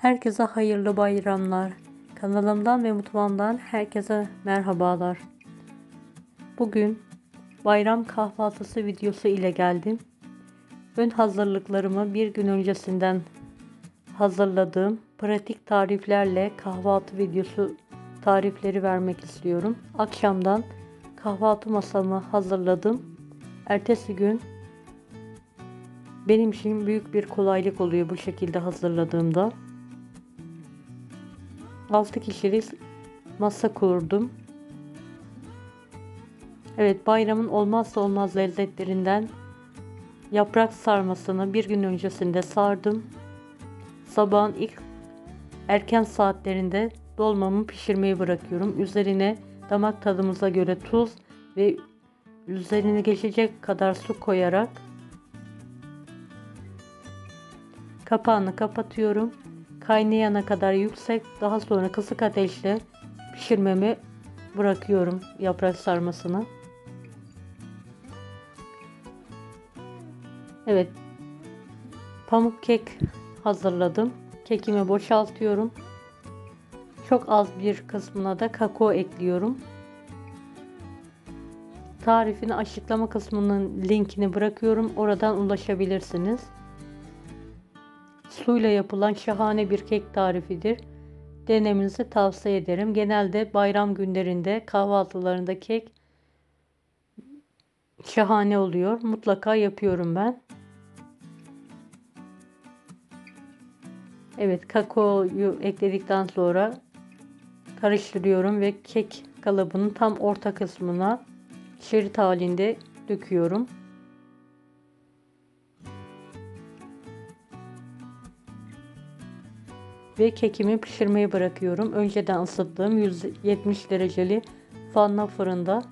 Herkese hayırlı bayramlar. Kanalımdan ve mutfağımdan herkese merhabalar. Bugün bayram kahvaltısı videosu ile geldim. Ön hazırlıklarımı bir gün öncesinden hazırladığım pratik tariflerle kahvaltı videosu tarifleri vermek istiyorum. Akşamdan kahvaltı masamı hazırladım. Ertesi gün benim için büyük bir kolaylık oluyor bu şekilde hazırladığımda. 6 kişilik masa kurdum. Evet, bayramın olmazsa olmaz lezzetlerinden yaprak sarmasını bir gün öncesinde sardım. Sabahın ilk erken saatlerinde dolmamı pişirmeyi bırakıyorum. Üzerine damak tadımıza göre tuz ve üzerine geçecek kadar su koyarak kapağını kapatıyorum. Kaynayana kadar yüksek, daha sonra kısık ateşle pişirmemi bırakıyorum yaprak sarmasını. Evet, pamuk kek hazırladım. Kekimi boşaltıyorum. Çok az bir kısmına da kakao ekliyorum. Tarifin açıklama kısmının linkini bırakıyorum. Oradan ulaşabilirsiniz. Suyla yapılan şahane bir kek tarifidir. Denemenizi tavsiye ederim. Genelde bayram günlerinde kahvaltılarında kek şahane oluyor. Mutlaka yapıyorum ben. Evet, kakaoyu ekledikten sonra karıştırıyorum ve kek kalıbının tam orta kısmına şerit halinde döküyorum. Ve kekimi pişirmeye bırakıyorum. Önceden ısıttığım 170 dereceli fanlı fırında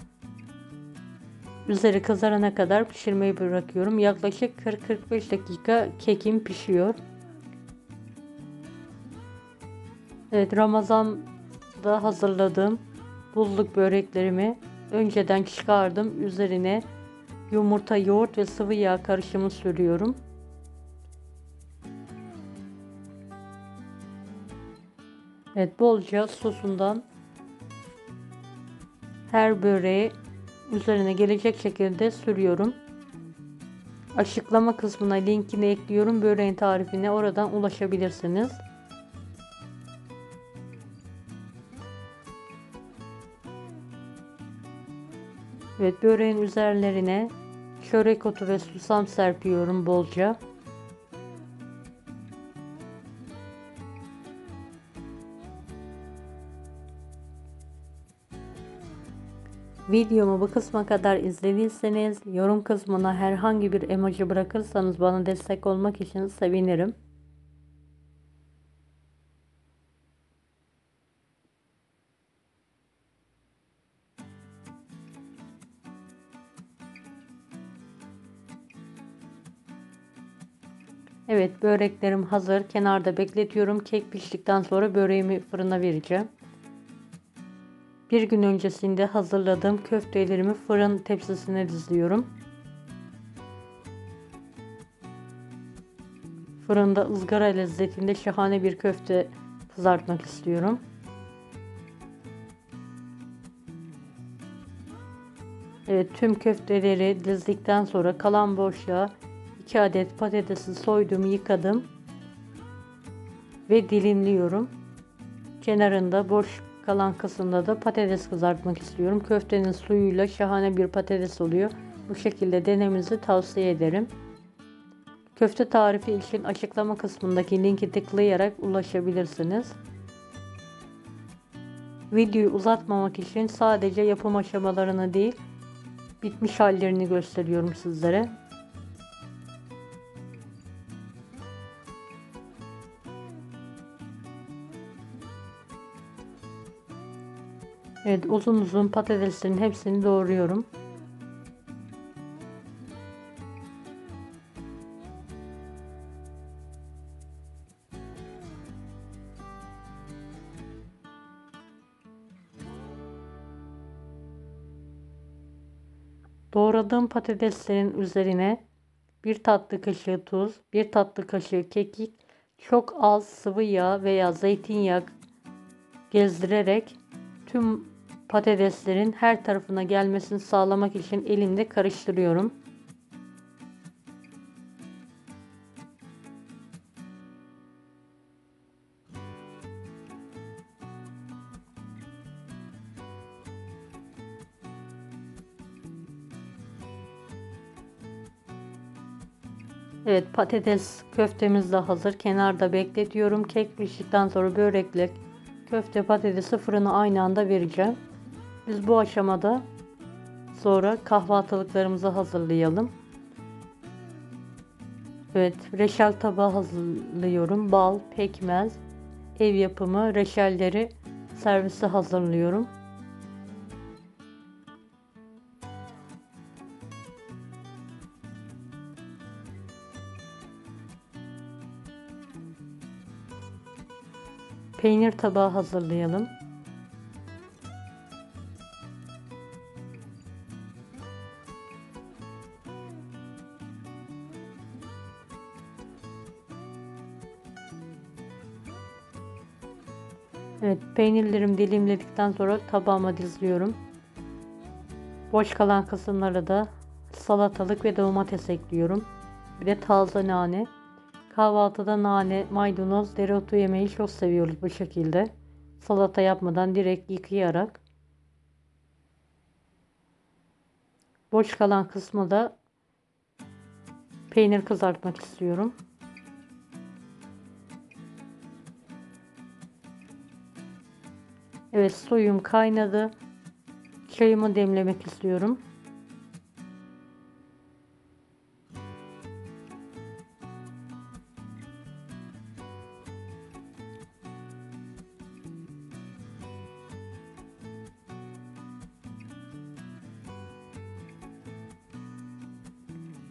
üzeri kızarana kadar pişirmeyi bırakıyorum. Yaklaşık 40-45 dakika kekim pişiyor. Evet, Ramazan'da hazırladığım buzluk böreklerimi önceden çıkardım. Üzerine yumurta, yoğurt ve sıvı yağ karışımı sürüyorum. Evet, bolca sosundan her böreği üzerine gelecek şekilde sürüyorum. Açıklama kısmına linkini ekliyorum. Böreğin tarifine oradan ulaşabilirsiniz. Evet, böreğin üzerlerine çörek otu ve susam serpiyorum bolca. Videomu bu kısma kadar izlediyseniz yorum kısmına herhangi bir emoji bırakırsanız bana destek olmak için sevinirim. Evet, böreklerim hazır. Kenarda bekletiyorum. Kek piştikten sonra böreğimi fırına vereceğim. Bir gün öncesinde hazırladığım köftelerimi fırın tepsisine diziyorum. Fırında ızgara lezzetinde şahane bir köfte kızartmak istiyorum. Evet, tüm köfteleri dizdikten sonra kalan boşluğa 2 adet patatesi soydum, yıkadım ve dilimliyorum. Kenarında boş kalan kısımda da patates kızartmak istiyorum. Köftenin suyuyla şahane bir patates oluyor. Bu şekilde denemenizi tavsiye ederim. Köfte tarifi için açıklama kısmındaki linki tıklayarak ulaşabilirsiniz. Videoyu uzatmamak için sadece yapım aşamalarını değil, bitmiş hallerini gösteriyorum sizlere. Evet, uzun uzun patateslerin hepsini doğruyorum. Doğradığım patateslerin üzerine 1 tatlı kaşığı tuz, 1 tatlı kaşığı kekik, Çok az sıvı yağ veya zeytinyağı gezdirerek tüm patateslerin her tarafına gelmesini sağlamak için elimde karıştırıyorum. Evet, patates köftemiz de hazır. Kenarda bekletiyorum. Kek piştikten sonra börekle köfte patatesi fırına aynı anda vereceğim. Biz bu aşamada sonra kahvaltılıklarımızı hazırlayalım. Evet, reçel tabağı hazırlıyorum. Bal, pekmez, ev yapımı reçelleri servise hazırlıyorum. Peynir tabağı hazırlayalım. Evet, peynirlerimi dilimledikten sonra tabağıma diziyorum. Boş kalan kısımlara da salatalık ve domates ekliyorum. Bir de taze nane. Kahvaltıda nane, maydanoz, dereotu yemeyi çok seviyoruz bu şekilde. Salata yapmadan direkt yıkayarak. Boş kalan kısmı da peynir kızartmak istiyorum. Evet, suyum kaynadı. Çayımı demlemek istiyorum.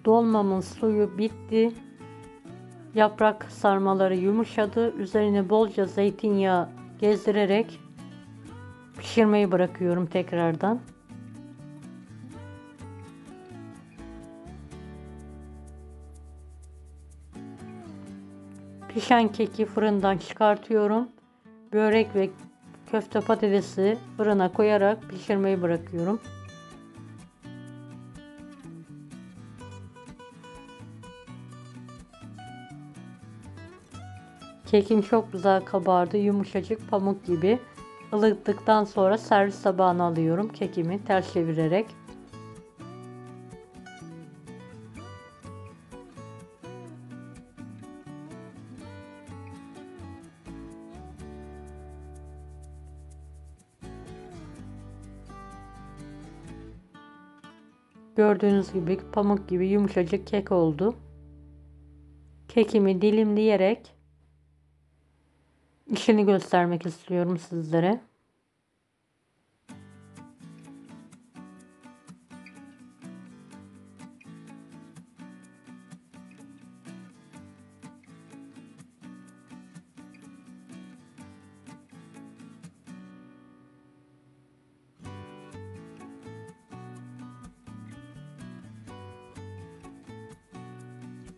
Dolmamın suyu bitti. Yaprak sarmaları yumuşadı. Üzerine bolca zeytinyağı gezdirerek pişirmeyi bırakıyorum tekrardan. Pişen keki fırından çıkartıyorum. Börek ve köfte patatesi fırına koyarak pişirmeyi bırakıyorum. Kekim çok güzel kabardı. Yumuşacık pamuk gibi. Ilıttıktan sonra servis tabağına alıyorum kekimi ters çevirerek. Gördüğünüz gibi pamuk gibi yumuşacık kek oldu. Kekimi dilimleyerek işini göstermek istiyorum sizlere.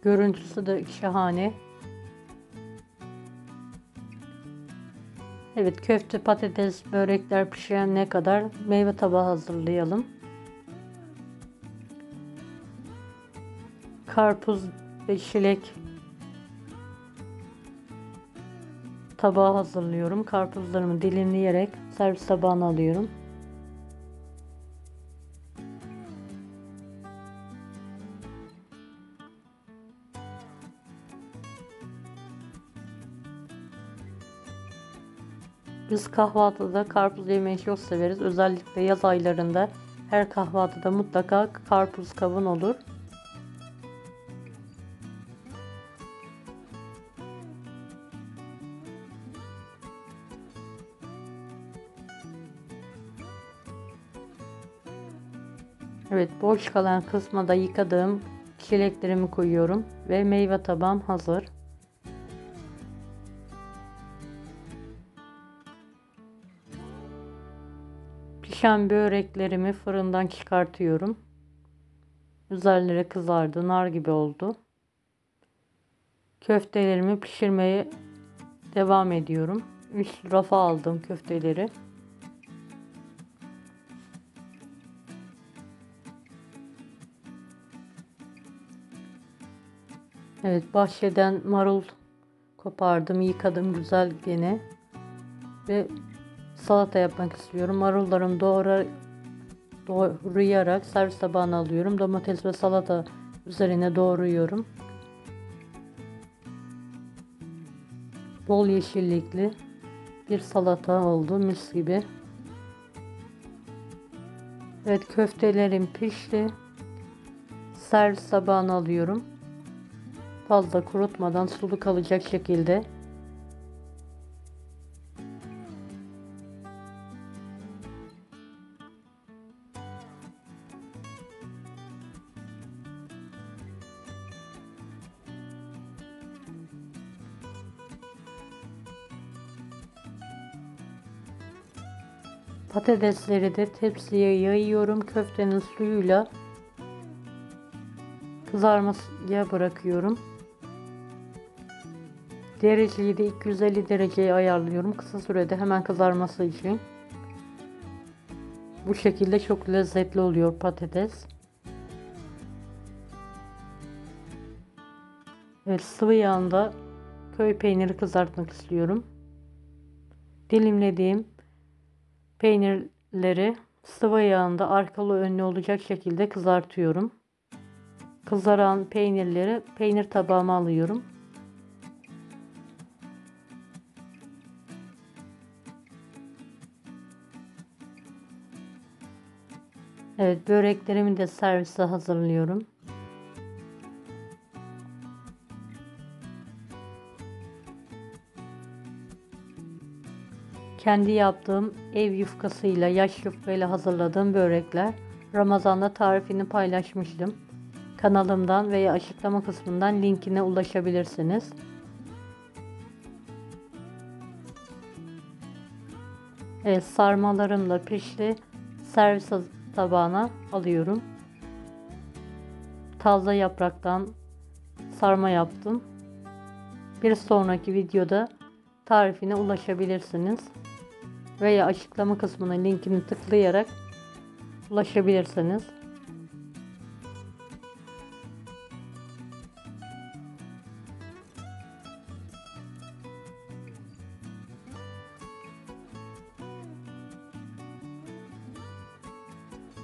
Görüntüsü de şahane. Evet, köfte, patates, börekler pişene kadar meyve tabağı hazırlayalım. Karpuz ve çilek tabağı hazırlıyorum. Karpuzlarımı dilimleyerek servis tabağına alıyorum. Biz kahvaltıda karpuz yemeyi çok severiz. Özellikle yaz aylarında her kahvaltıda mutlaka karpuz kavun olur. Evet, boş kalan kısma da yıkadığım çileklerimi koyuyorum ve meyve tabağım hazır. Pişen böreklerimi fırından çıkartıyorum. Üzerleri kızardı, nar gibi oldu. köftelerimi pişirmeye devam ediyorum. Üst rafa aldım köfteleri. Evet, bahçeden marul kopardım, yıkadım güzel gene ve salata yapmak istiyorum. Marullarımı doğrayarak servis tabağına alıyorum. Domates ve salata üzerine doğruyorum. Bol yeşillikli bir salata oldu, mis gibi. Evet, köftelerim pişti. Servis tabağına alıyorum. Fazla kurutmadan sulu kalacak şekilde. Patatesleri de tepsiye yayıyorum. Köftenin suyuyla kızarmaya bırakıyorum. Dereceyi de 250 dereceye ayarlıyorum. Kısa sürede hemen kızarması için. Bu şekilde çok lezzetli oluyor patates. Evet, sıvı yağında köy peyniri kızartmak istiyorum. Dilimlediğim peynirleri sıvı yağında arkalı önlü olacak şekilde kızartıyorum. Kızaran peynirleri peynir tabağıma alıyorum. Evet, böreklerimi de servise hazırlıyorum. Kendi yaptığım ev yufkasıyla, yaş yufkayla hazırladığım börekler. Ramazan'da tarifini paylaşmıştım. Kanalımdan veya açıklama kısmından linkine ulaşabilirsiniz. Evet, sarmalarım da pişti. Servis tabağına alıyorum. Taze yapraktan sarma yaptım. Bir sonraki videoda tarifine ulaşabilirsiniz. Veya açıklama kısmına linkini tıklayarak ulaşabilirsiniz.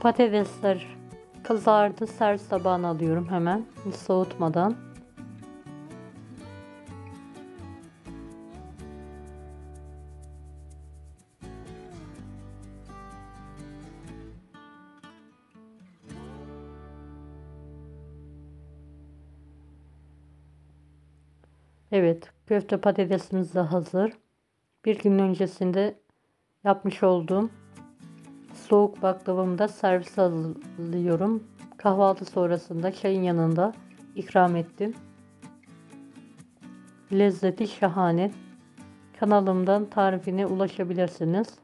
Patatesler kızardı. Servis tabağına alıyorum hemen. Hiç soğutmadan. Evet, köfte patatesimiz de hazır. Bir gün öncesinde yapmış olduğum soğuk baklavamı da servise hazırlıyorum. Kahvaltı sonrasında çayın yanında ikram ettim. Lezzeti şahane. Kanalımdan tarifine ulaşabilirsiniz.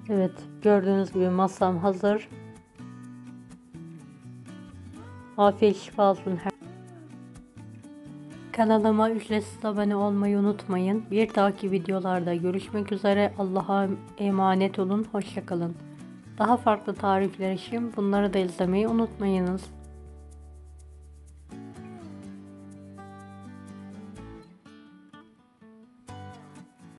Evet, gördüğünüz gibi masam hazır. Afiyet şifa olsun. Kanalıma ücretsiz abone olmayı unutmayın. Bir dahaki videolarda görüşmek üzere. Allah'a emanet olun. Hoşça kalın. Daha farklı tarifler için bunları da izlemeyi unutmayınız.